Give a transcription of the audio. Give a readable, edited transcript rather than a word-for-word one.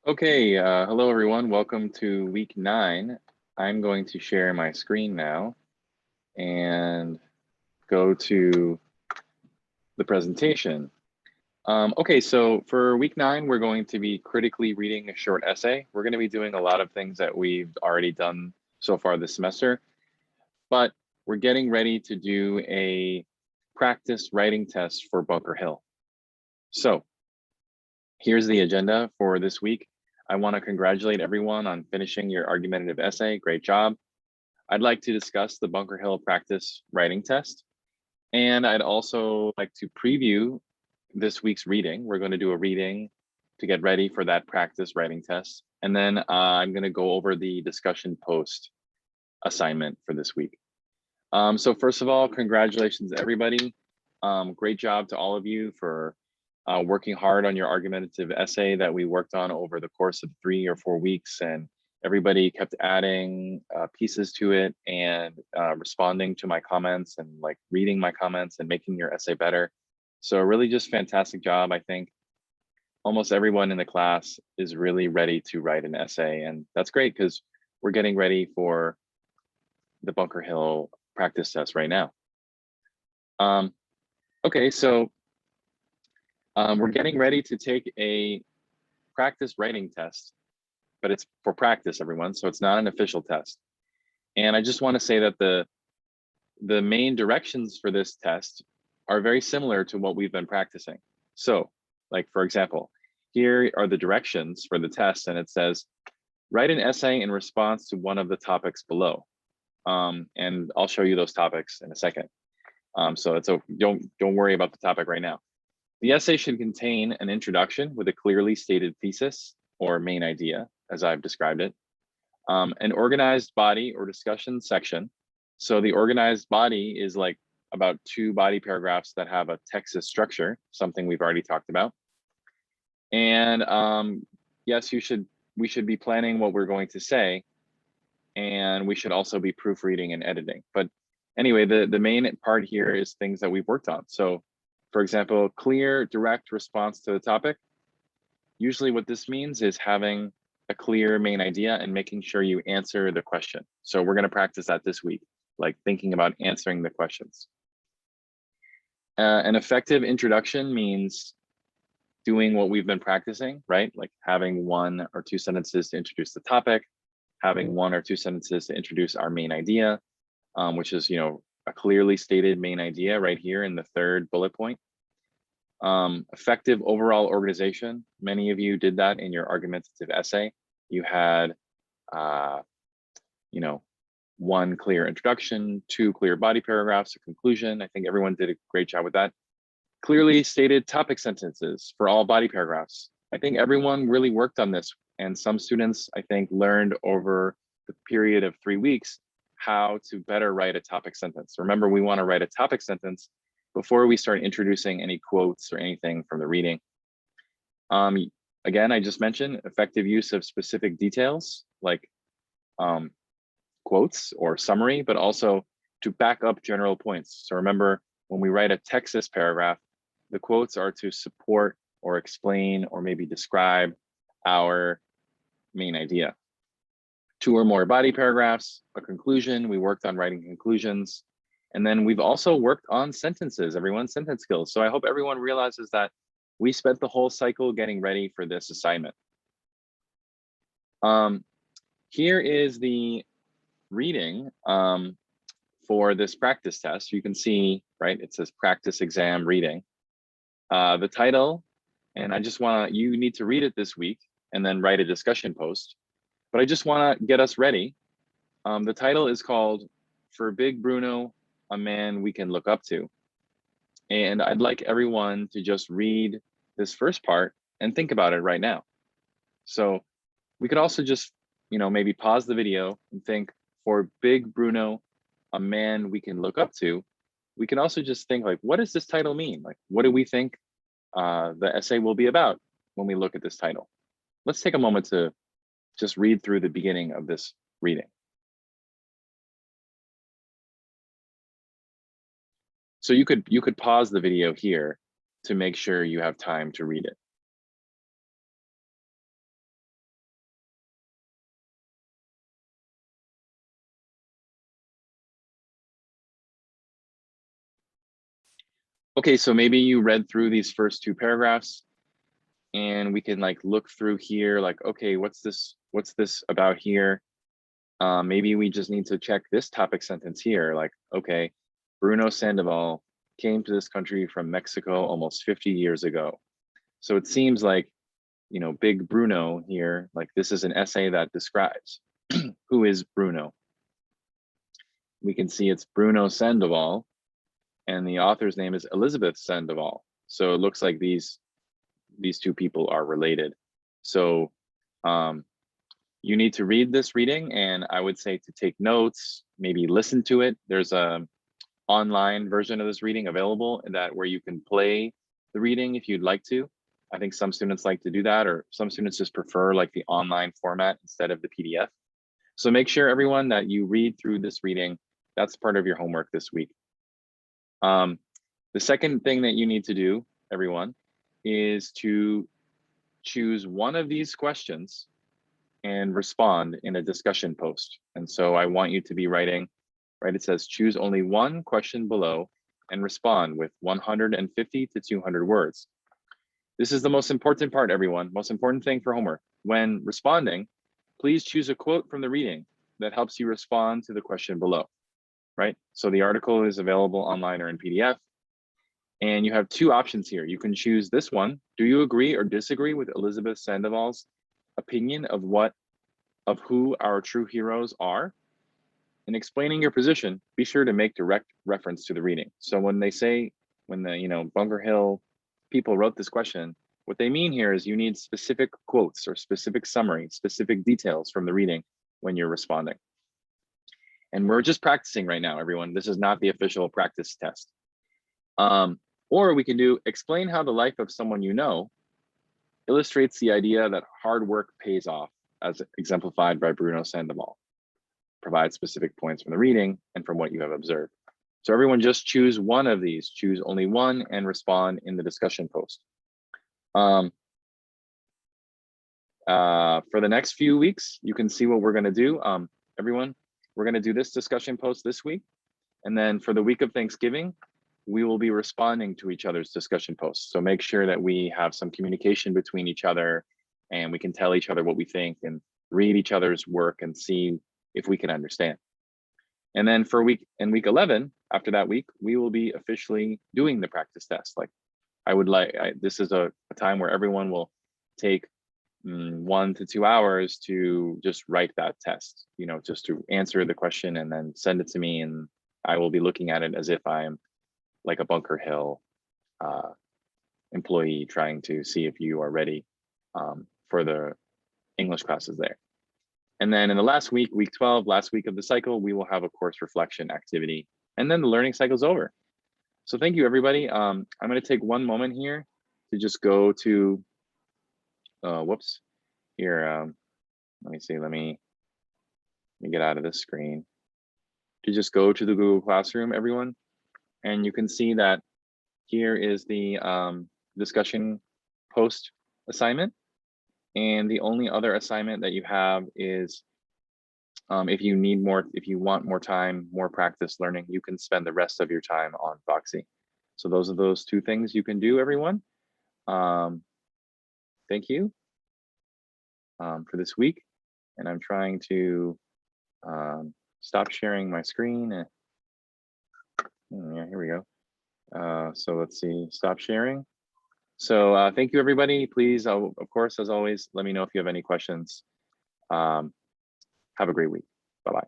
Okay, hello everyone. Welcome to week 9. I'm going to share my screen now and go to the presentation. Okay, so for week 9, we're going to be critically reading a short essay. We're going to be doing a lot of things that we've already done so far this semester, but we're getting ready to do a practice writing test for Bunker Hill. So here's the agenda for this week. I want to congratulate everyone on finishing your argumentative essay. Great job. I'd like to discuss the Bunker Hill practice writing test. And I'd also like to preview this week's reading. We're going to do a reading to get ready for that practice writing test. And then I'm going to go over the discussion post assignment for this week. So first of all, congratulations, everybody. Great job to all of you for working hard on your argumentative essay that we worked on over the course of 3 or 4 weeks, and everybody kept adding pieces to it and responding to my comments and like reading my comments and making your essay better. So really just fantastic job. I think almost everyone in the class is really ready to write an essay, and that's great because we're getting ready for the Bunker Hill practice test right now. Okay, so we're getting ready to take a practice writing test, but it's for practice, everyone, so it's not an official test. And I just want to say that the main directions for this test are very similar to what we've been practicing. So, like, for example, here are the directions for the test, and it says, write an essay in response to one of the topics below. And I'll show you those topics in a second. So don't worry about the topic right now. The essay should contain an introduction with a clearly stated thesis or main idea, as I've described it, an organized body or discussion section. So the organized body is like about 2 body paragraphs that have a Texas structure, something we've already talked about. And yes, we should be planning what we're going to say, and we should also be proofreading and editing. But anyway, the main part here is things that we've worked on. So for example, clear, direct response to the topic. Usually what this means is having a clear main idea and making sure you answer the question. So we're going to practice that this week, like thinking about answering the questions. An effective introduction means doing what we've been practicing, right? Like having 1 or 2 sentences to introduce the topic, having 1 or 2 sentences to introduce our main idea, which is, a clearly stated main idea right here in the 3rd bullet point. Effective overall organization. Many of you did that in your argumentative essay. You had, 1 clear introduction, 2 clear body paragraphs, a conclusion. I think everyone did a great job with that. Clearly stated topic sentences for all body paragraphs. I think everyone really worked on this, and some students, I think, learned over the period of 3 weeks how to better write a topic sentence. Remember, we want to write a topic sentence before we start introducing any quotes or anything from the reading. Again, I just mentioned effective use of specific details like quotes or summary, but also to back up general points. So remember, when we write a Texas paragraph, the quotes are to support or explain or maybe describe our main idea. 2 or more body paragraphs, a conclusion. We worked on writing conclusions. And then we've also worked on sentences, everyone's sentence skills. So I hope everyone realizes that we spent the whole cycle getting ready for this assignment. Here is the reading for this practice test. You can see, right, it says practice exam reading. The title, and you need to read it this week and then write a discussion post. But I just want to get us ready. The title is called For Big Bruno, a Man We Can Look Up To. And I'd like everyone to just read this first part and think about it right now. So we could also just, maybe pause the video and think, for Big Bruno, a man we can look up to. We can also just think like, what does this title mean? Like, what do we think the essay will be about when we look at this title? Let's take a moment to just read through the beginning of this reading. So you could pause the video here to make sure you have time to read it. Okay, so maybe you read through these first two paragraphs and we can like look through here, like, okay, what's this about here? Maybe we just need to check this topic sentence here, like, okay, Bruno Sandoval came to this country from Mexico almost 50 years ago. So it seems like, you know, Big Bruno here, like this is an essay that describes who is Bruno. We can see it's Bruno Sandoval, and the author's name is Elizabeth Sandoval. So it looks like these two people are related. So you need to read this reading, and I would say to take notes, maybe listen to it. There's a online version of this reading available where you can play the reading if you'd like to. I think some students like to do that, or some students just prefer like the online format instead of the PDF. So make sure, everyone, that you read through this reading. That's part of your homework this week. The second thing that you need to do, everyone, is to choose one of these questions and respond in a discussion post. And so I want you to be writing, right? It says choose only one question below and respond with 150 to 200 words. This is the most important part, everyone. Most important thing for homework. When responding, please choose a quote from the reading that helps you respond to the question below, right? So the article is available online or in PDF. And you have two options here. You can choose this one. Do you agree or disagree with Elizabeth Sandoval's opinion of who our true heroes are? In explaining your position, be sure to make direct reference to the reading. So when they say, when the Bunker Hill people wrote this question, what they mean here is you need specific quotes or specific summary, specific details from the reading when you're responding. And we're just practicing right now, everyone. This is not the official practice test. Or we can do explain how the life of someone you know illustrates the idea that hard work pays off, as exemplified by Bruno Sandoval. Provide specific points from the reading and from what you have observed. So everyone just choose one of these, choose only one and respond in the discussion post. For the next few weeks, you can see what we're gonna do. Everyone, we're gonna do this discussion post this week. And then for the week of Thanksgiving, we will be responding to each other's discussion posts. So make sure that we have some communication between each other and we can tell each other what we think and read each other's work and see if we can understand. And then for week 11, after that week, we will be officially doing the practice test. Like this is a time where everyone will take 1 to 2 hours to just write that test, just to answer the question and then send it to me. And I will be looking at it as if I'm like a Bunker Hill employee trying to see if you are ready for the English classes there. And then in the last week, week 12, last week of the cycle, we will have a course reflection activity, and then the learning cycle's over. So thank you, everybody. I'm going to take one moment here to just go to, whoops, here. Let me see, let me get out of this screen. To just go to the Google Classroom, everyone. And you can see that here is the discussion post assignment. And the only other assignment that you have is if you want more time, more practice learning, you can spend the rest of your time on Foxy. So those are those two things you can do, everyone. Thank you for this week. And I'm trying to stop sharing my screen. Yeah, here we go. So let's see, stop sharing. So thank you, everybody. Please, of course, as always, let me know if you have any questions. Have a great week. Bye-bye.